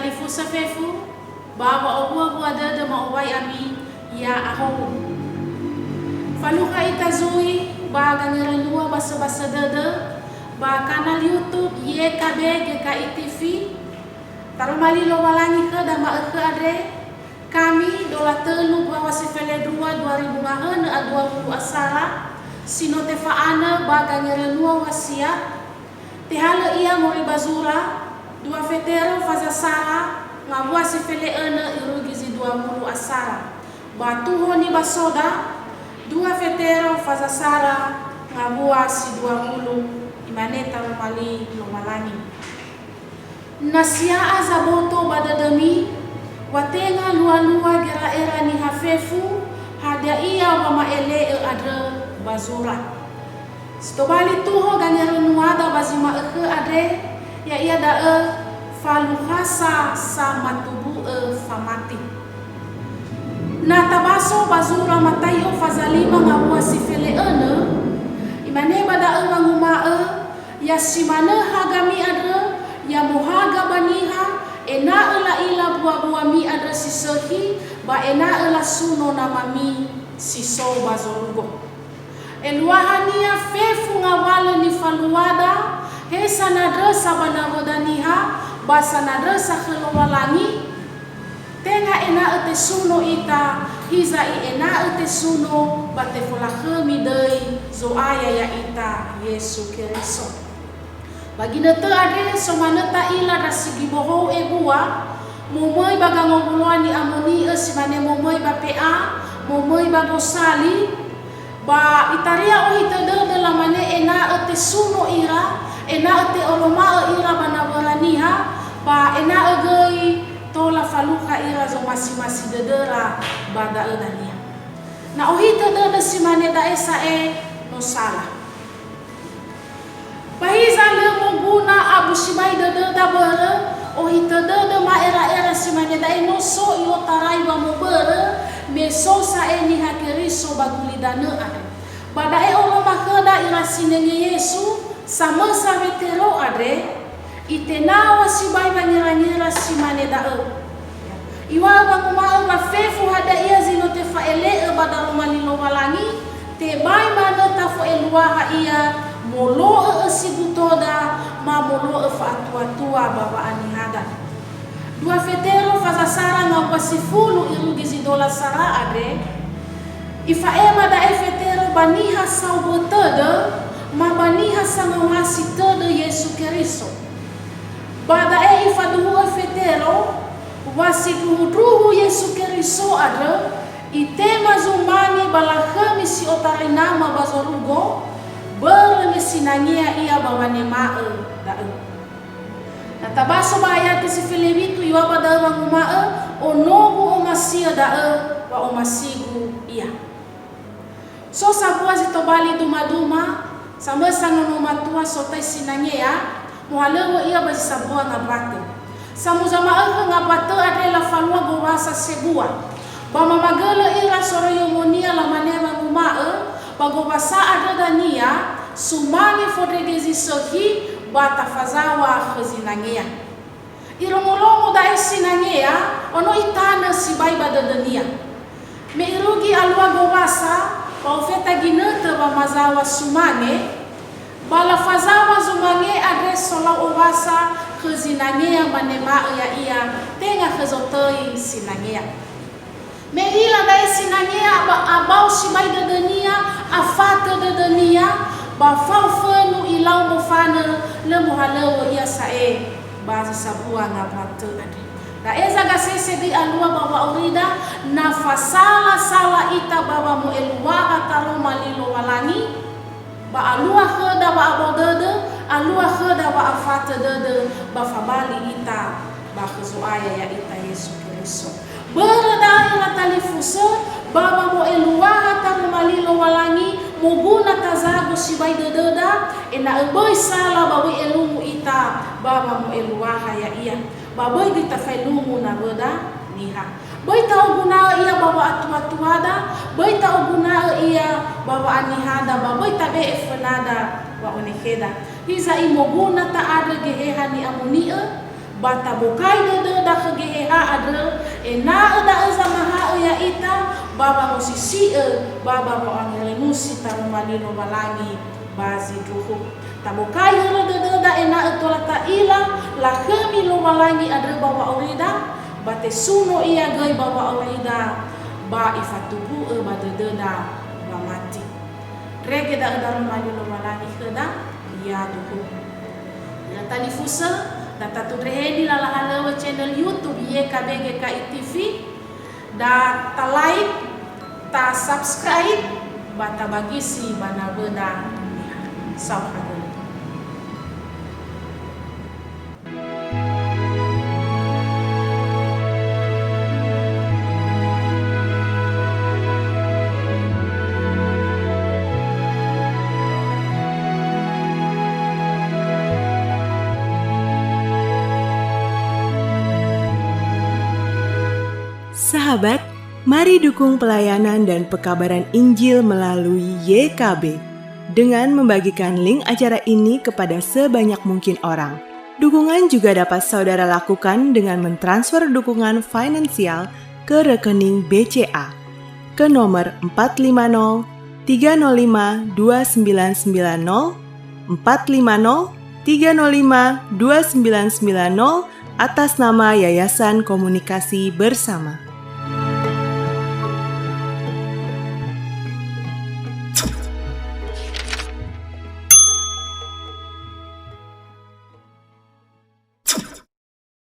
talifusa fefu baba obua bua dada ma owai ami ya aho. Faluka itazui ba gangeranua basa-basa dada ba kanal YouTube YKB GKI TV tarumali lo walangi ke dama ke adre kami dola telu bahwa sifele 2 2000 na 20 asara sino tefaana ba gangeranua wasiat tehala ia mori bazura dua fetero fazasara ngabua sifele ana irugizi 20 asara batuho ni basoda dua fetero fazasara ngabua si 20 imaneta rumali lomalani nasia azaboto badadami watenga lua-lua gera era ni hafefu hada iya wa maele adre bazura stobali tuho ganyaru nuada bazima adre ya iya da faluhasa sama tubu famati na tabaso bazura matayo fazalima ngabua sifele imane bada manguma ya simana hagami adre ya muhaga baniha ena ila buah mi adre sisehi ba ena suno namami siso bazorugo eluahania fefu ngawale ni faluada hesa nadre sabana modaniha basa nadre sakhelowalangi tenga ena ete suno ita hiza i ena ete suno bate folakhe midei zo aya ya ita Yesu Kristo bagi nete ade somana ta ila rasigi boho ebua momoi baga ngomulani amoni simane momoi ba PA momoi ba gosali ba itaria o itade de la mane ena ete suno ira ena ete oloma ira banabaraniha ba ena agei tola faluka ira zo masi dedera bada edania na ohita de simane da esa no sala Pahiza lemo guna abu simai dada bere ohita dada ma era simane da no so yo tarai ba mo bere me so sa eni hakeriso bagulidana ade bada olo makada ira sinenge Yesu sama sa vetero ade itenawa sibai banyera simane da iwa ba kuma ba fefu hada ia zino te faele bada romanilo walangi te bai mana ta fo elwa ia molo sibutoda ma molo fatua baba anihada dua fetero fazasara na pasifulu irugizi dola sara ade ifa ema da fetero baniha saubotada ma baniha sangawasi toda Yesu Kristo bada ifa dua fetero wasiduhu Yesu Kristo ada itema zumani balahami si otarinama bazorugo berlesinanya ia bawane mae dae na tabaso bayat si Filipitu iwa pada mangumae onogu omasia dae wa omasigu ia so sabua zitobali duma sama sanono matua sotai sinanya ya muhalewo ia basi sabua ngabate samu zama ngabate adalah falwa gowasa sebua bama magala ira soroyomonia la manema ngumae bagobasa ada dania sumani fodregezi sohi bata fazawa khazinangea irongolongo da isinangea ono itana sibai badadania me irugi alwa gobasa ba ofeta ginata ba mazawa sumane bala fazawa zumange adres sola obasa khazinangea manema ya ia tenga khazotoi sinangea Merila dai sinangea abau sibai dadania afata dadania ba faufanu ilau mofana le mohalewo ia sae baza sabua ngabate ade da eza gasese di alua baba urida na fasala sala ita baba mo elua ataro malilo walangi ba alua khada ba abodede alua khada ba afata dede ba fabali ita ba khuzuaya ya ita Yesu Kristo berada ila talifusa baba mo elua ataro malilo walangi muguna tazago sibai dededa ena boy sala bawi elumu ita baba mo eluaha ya iya baboy dita felumu na beda niha boy tau guna iya baba atuada boy tau guna iya baba anihada baboy tabe efnada wa oneheda hiza imoguna ta ada geheha ni amunia bata bukai dede da kegeha ada ena da sama ha ya ita baba musisi baba mo angele musi tarumali no balangi bazi duhu tabukai dede da ena etola ta ila la kemi lo balangi ada baba orida bate suno ia gai baba orida ba ifatubu ba dede da ba mati rege da dalam mali no balangi keda ya duhu ya tani fusa data tu rehedi lala halawa channel YouTube YKB GKI TV da ta like ta subscribe bata bagi si bana bena sauhada. Sahabat, mari dukung pelayanan dan pekabaran Injil melalui YKB dengan membagikan link acara ini kepada sebanyak mungkin orang. Dukungan juga dapat saudara lakukan dengan mentransfer dukungan finansial ke rekening BCA ke nomor 450 305 2990 450 305 2990 atas nama Yayasan Komunikasi Bersama.